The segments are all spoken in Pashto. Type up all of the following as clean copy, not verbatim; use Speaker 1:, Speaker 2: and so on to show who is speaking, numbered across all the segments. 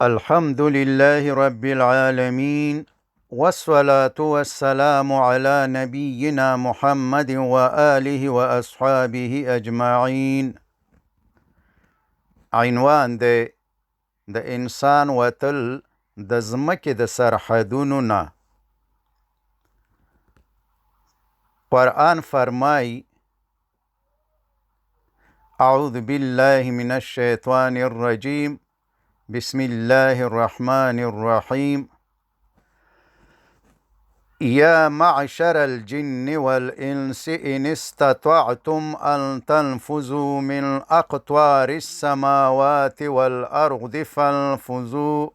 Speaker 1: الحمد لله رب العالمين والصلاة والسلام على نبينا محمد وآله وأصحابه أجمعين. عنوان د انسان وتل د ځمکې د سرحدونو نه. قرآن فرمای: اعوذ بالله من الشیطان الرجیم بسم الله الرحمن الرحيم. يا معشر الجن والإنس إن استطعتم أن تنفذوا من أقطار السماوات والأرض فانفذوا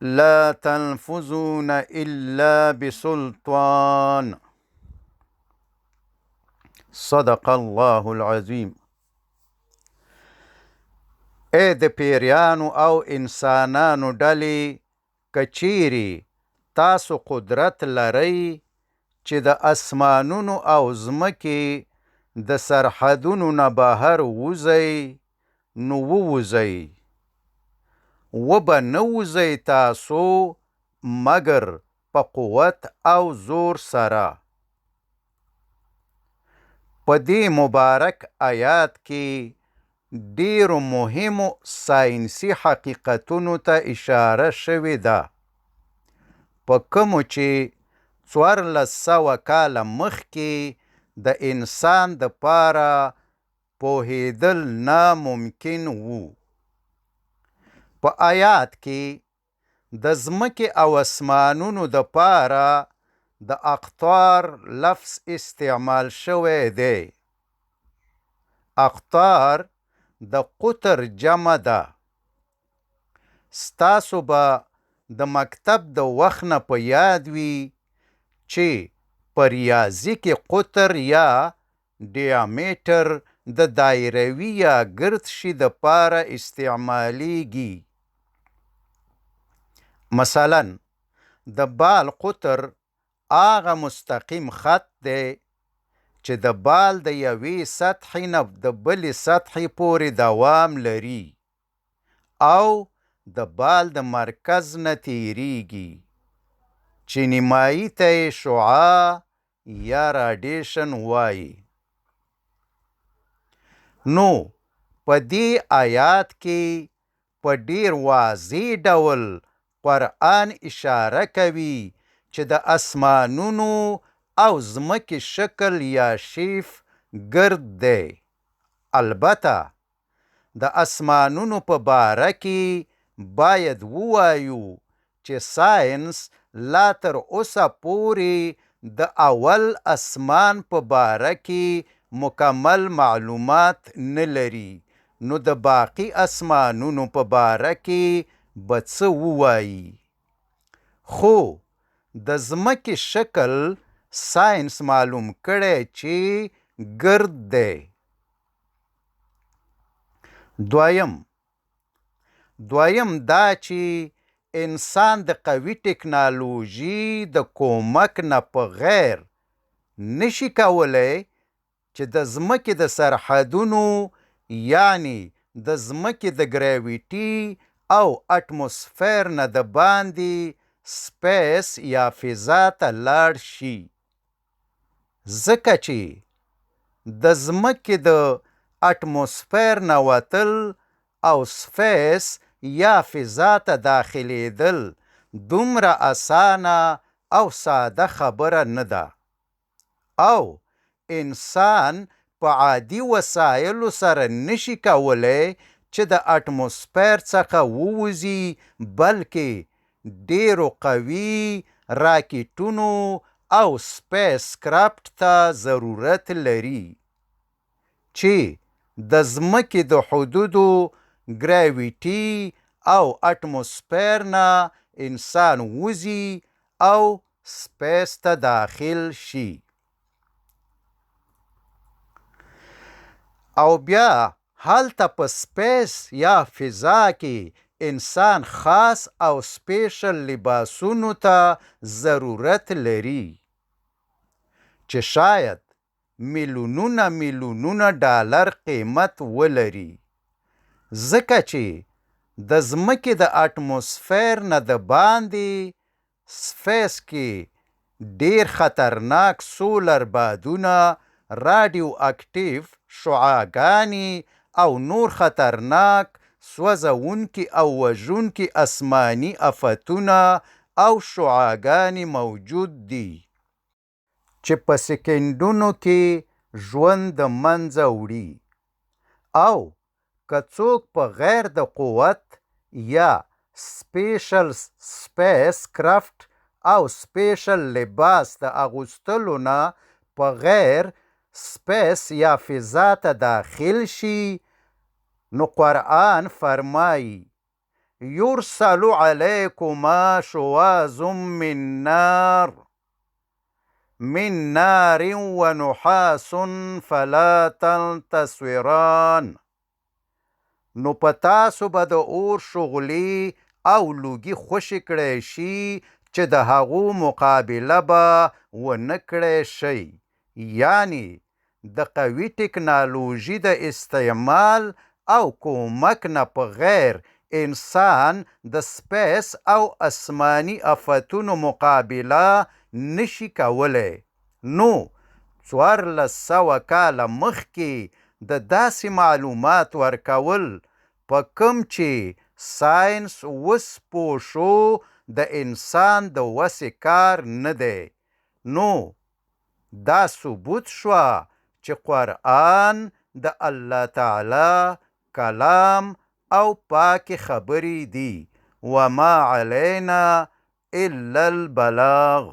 Speaker 1: لا تنفذون إلا بسلطان. صدق الله العظيم. د پیریانو او انسانانو ډلې کچيري تاسو قدرت لرئ چې د اسمانونو او ځمکې د سرحدونو نه بهر ووځئ، نو ووځئ. وبه نه وځئ تاسو مګر په قوت او زور سره. په دې مبارک آیات کې ډیرو مهمو ساینسي حقیقتونو ته اشاره شوې ده، په کومو چې 1400 کاله مخکې د انسان د پاره پوهېدل ناممکن وو. په آیات کې د ځمکې او اسمانونو د پاره د اقطار لفظ استعمال شوی دی. اقطار د قطر جمع ده. ستاسو به د مکتب د وخت نه په یاد وي چې په ریاضي کې قطر یا ډیامیټر د دایروي یا ګرد شي د پاره استعمالیږي. مثلا د بال قطر هغه مستقیم خط دی چې د بال د یوې سطحې نه د بلې سطحې پورې دوام لري او د بال د مرکز نه تیریږي، چې نیمایي ته یې شعاع یا راډیشن وایي. نو په دې آیات کې په ډیر واضح ډول قرآن اشاره کوي چې د اسمانونو او ځمکې شکل یا شیف ګرد دی. البته د اسمانونو په باره کې باید ووایو چې ساینس لا تر اوسه پورې د اول اسمان په باره کې مکمل معلومات نه لري، نو د باقی اسمانونو په باره کې به څه ووایي. خو د ځمکې شکل ساینس معلوم کړی چې ګرد دی. دویم دا چې انسان د قوي ټکنالوژي د کومک نه په غیر نشي کولی چې د ځمکې د سرحدونو یعنی د ځمکې د ګراویټي او اټموسفیر نه د باندې سپیس یا فضا ته لاړ شي، ځکه چې د ځمکې د اټموسفیر نه وتل او سپیس یا فضا ته داخلېدل دومره اسانه او ساده خبره نه ده، او انسان په عادي وسایلو سره نشي کولی چې د اټموسفیر څخه ووځي، بلکې ډیرو قوي راکټونو او سپیس کرافټ ته ضرورت لري چې د ځمکې د حدودو ګراویټي او اټموسفیر نه انسان وځي او سپیس ته داخل شي. او بیا هلته په سپیس یا فضا کې انسان خاص او سپیشل لباسونو ته ضرورت لري چې شاید میلیونونه ډالر قیمت ولري، ځکه چې د ځمکې د اټموسفیر نه د باندې سپیس کې ډیر خطرناک سولر بادونه، راډیو اکټیو شعاګانې او نور خطرناک سوځونکي او وژونکي اسماني افتونه او شعاګانې موجود دي چې په سکندونو کې ژوند د منځه وړي. او که څوک په غیر د قوت یا سپیشل سپیس کرافت او سپیشل لباس د اغوستلو نه په غیر سپیس یا فضا ته داخل شي، نو قرآن فرمایي یرسل علیکما شواظ من نار ونحاس فلا تنتصران. نو په تاسو به د اور شغلې او لوګي خوشې کړی شي چې د هغو مقابله به ونه کړی شئ. یعنی د قوي ټکنالوژي د استعمال او کومک نه په غیر انسان د سپیس او اسماني افتونو مقابله نشي کولی. نو 1400 کاله مخکې د داسې معلومات ورکول په کوم چې ساینس اوس پوه شو د انسان د وسې کار نه دی. نو دا ثبوت شوه چې قرآن د الله تعالی کلام او پاکې خبرې دي. وما علینا الا البلاغ.